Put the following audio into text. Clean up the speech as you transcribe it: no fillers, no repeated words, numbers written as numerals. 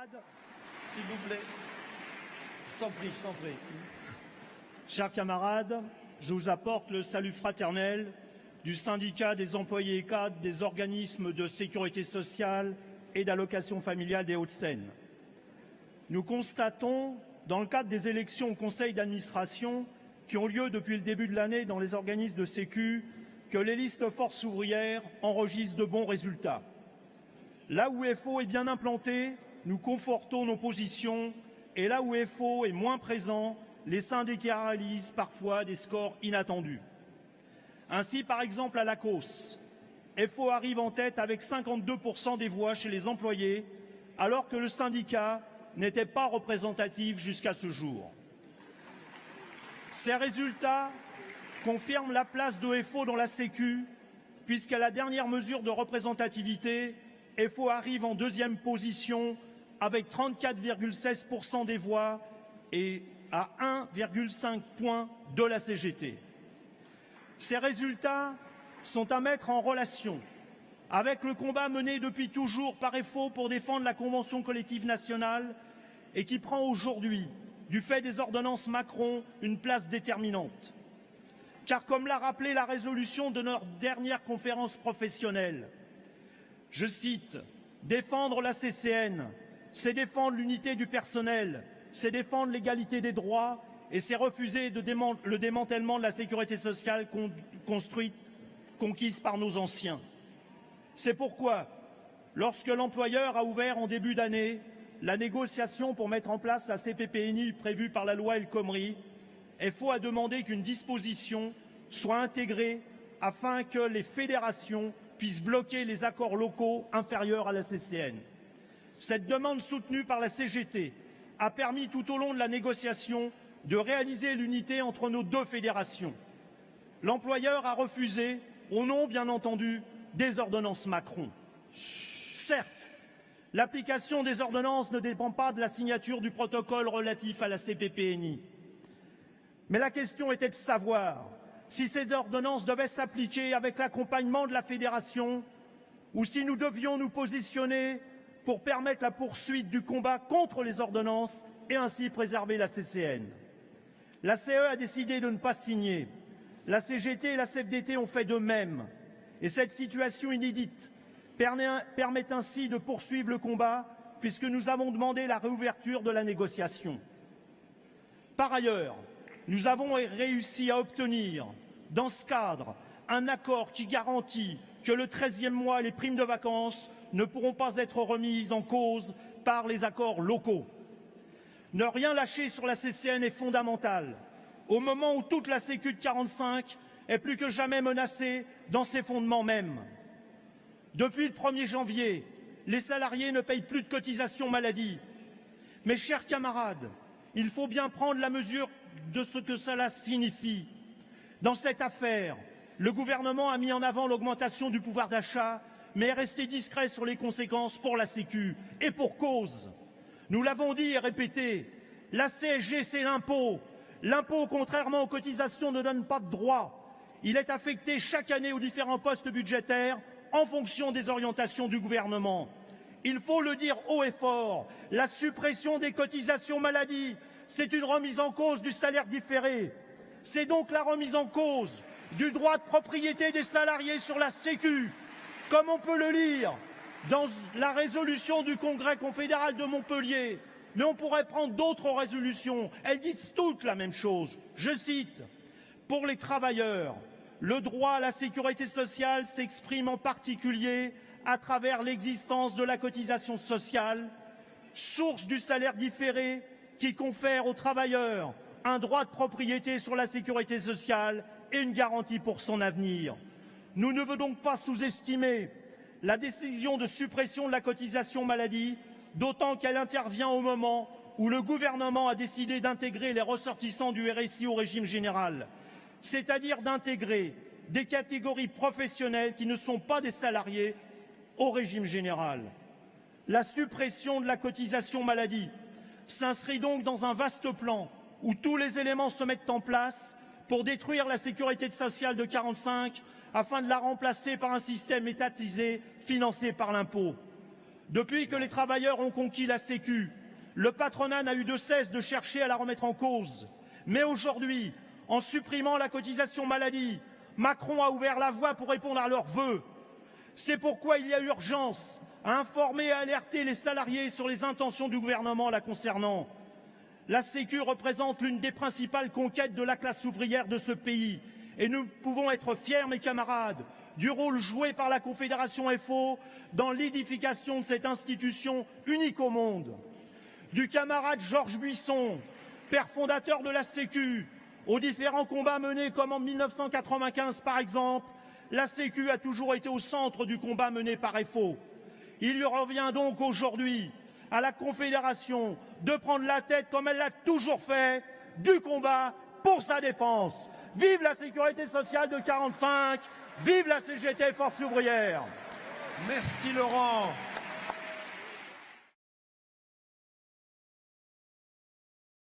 camarades, S'il vous plaît. Je t'en prie. chers camarades, je vous apporte le salut fraternel du syndicat des employés et cadres des organismes de sécurité sociale et d'allocation familiale des Hauts-de-Seine. Nous constatons, dans le cadre des élections au conseil d'administration qui ont lieu depuis le début de l'année dans les organismes de sécu, que les listes forces ouvrières enregistrent de bons résultats. Là où FO est bien implanté, nous confortons nos positions, et là où FO est moins présent, les syndicats réalisent parfois des scores inattendus. Ainsi, par exemple, à la COS, FO arrive en tête avec 52% des voix chez les employés, alors que le syndicat n'était pas représentatif jusqu'à ce jour. Ces résultats confirment la place de FO dans la Sécu, puisqu'à la dernière mesure de représentativité, FO arrive en deuxième position avec 34,16% des voix et à 1,5 point de la CGT. Ces résultats sont à mettre en relation avec le combat mené depuis toujours par FO pour défendre la Convention collective nationale et qui prend aujourd'hui, du fait des ordonnances Macron, une place déterminante. Car comme l'a rappelé la résolution de notre dernière conférence professionnelle, je cite, « Défendre la CCN, c'est défendre l'unité du personnel, c'est défendre l'égalité des droits et c'est refuser le démantèlement de la sécurité sociale conquise par nos anciens. » C'est pourquoi, lorsque l'employeur a ouvert en début d'année la négociation pour mettre en place la CPPNI prévue par la loi El Khomri, FO a demandé qu'une disposition soit intégrée afin que les fédérations puissent bloquer les accords locaux inférieurs à la CCN. Cette demande soutenue par la CGT a permis tout au long de la négociation de réaliser l'unité entre nos deux fédérations. L'employeur a refusé, au nom bien entendu, des ordonnances Macron. Certes, l'application des ordonnances ne dépend pas de la signature du protocole relatif à la CPPNI. Mais la question était de savoir si ces ordonnances devaient s'appliquer avec l'accompagnement de la fédération ou si nous devions nous positionner pour permettre la poursuite du combat contre les ordonnances et ainsi préserver la CCN. La CE a décidé de ne pas signer. La CGT et la CFDT ont fait de même. Et cette situation inédite permet ainsi de poursuivre le combat puisque nous avons demandé la réouverture de la négociation. Par ailleurs, nous avons réussi à obtenir, dans ce cadre, un accord qui garantit que le 13e mois et les primes de vacances ne pourront pas être remises en cause par les accords locaux. Ne rien lâcher sur la CCN est fondamental, au moment où toute la Sécu de 45 est plus que jamais menacée dans ses fondements mêmes. Depuis le 1er janvier, les salariés ne payent plus de cotisations maladie. Mes chers camarades, il faut bien prendre la mesure de ce que cela signifie. Dans cette affaire, le gouvernement a mis en avant l'augmentation du pouvoir d'achat, mais est resté discret sur les conséquences pour la Sécu. Et pour cause. Nous l'avons dit et répété, la CSG c'est l'impôt. L'impôt, contrairement aux cotisations, ne donne pas de droit. Il est affecté chaque année aux différents postes budgétaires en fonction des orientations du gouvernement. Il faut le dire haut et fort, la suppression des cotisations maladie, c'est une remise en cause du salaire différé. C'est donc la remise en cause du droit de propriété des salariés sur la Sécu, comme on peut le lire dans la résolution du Congrès confédéral de Montpellier. Mais on pourrait prendre d'autres résolutions. Elles disent toutes la même chose. Je cite, « Pour les travailleurs, le droit à la sécurité sociale s'exprime en particulier à travers l'existence de la cotisation sociale, source du salaire différé qui confère aux travailleurs un droit de propriété sur la sécurité sociale et une garantie pour son avenir. Nous ne devons donc pas sous-estimer la décision de suppression de la cotisation maladie, d'autant qu'elle intervient au moment où le gouvernement a décidé d'intégrer les ressortissants du RSI au régime général, c'est-à-dire d'intégrer des catégories professionnelles qui ne sont pas des salariés au régime général. La suppression de la cotisation maladie s'inscrit donc dans un vaste plan où tous les éléments se mettent en place pour détruire la sécurité sociale de 45 afin de la remplacer par un système étatisé financé par l'impôt. Depuis que les travailleurs ont conquis la Sécu, le patronat n'a eu de cesse de chercher à la remettre en cause. Mais aujourd'hui, en supprimant la cotisation maladie, Macron a ouvert la voie pour répondre à leurs vœux. C'est pourquoi il y a urgence à informer et à alerter les salariés sur les intentions du gouvernement la concernant. La Sécu représente l'une des principales conquêtes de la classe ouvrière de ce pays et nous pouvons être fiers, mes camarades, du rôle joué par la Confédération FO dans l'édification de cette institution unique au monde. Du camarade Georges Buisson, père fondateur de la Sécu, aux différents combats menés comme en 1995 par exemple, la Sécu a toujours été au centre du combat mené par FO. Il lui revient donc aujourd'hui à la Confédération de prendre la tête, comme elle l'a toujours fait, du combat pour sa défense. Vive la sécurité sociale de 45, vive la CGT Force ouvrière. Merci Laurent.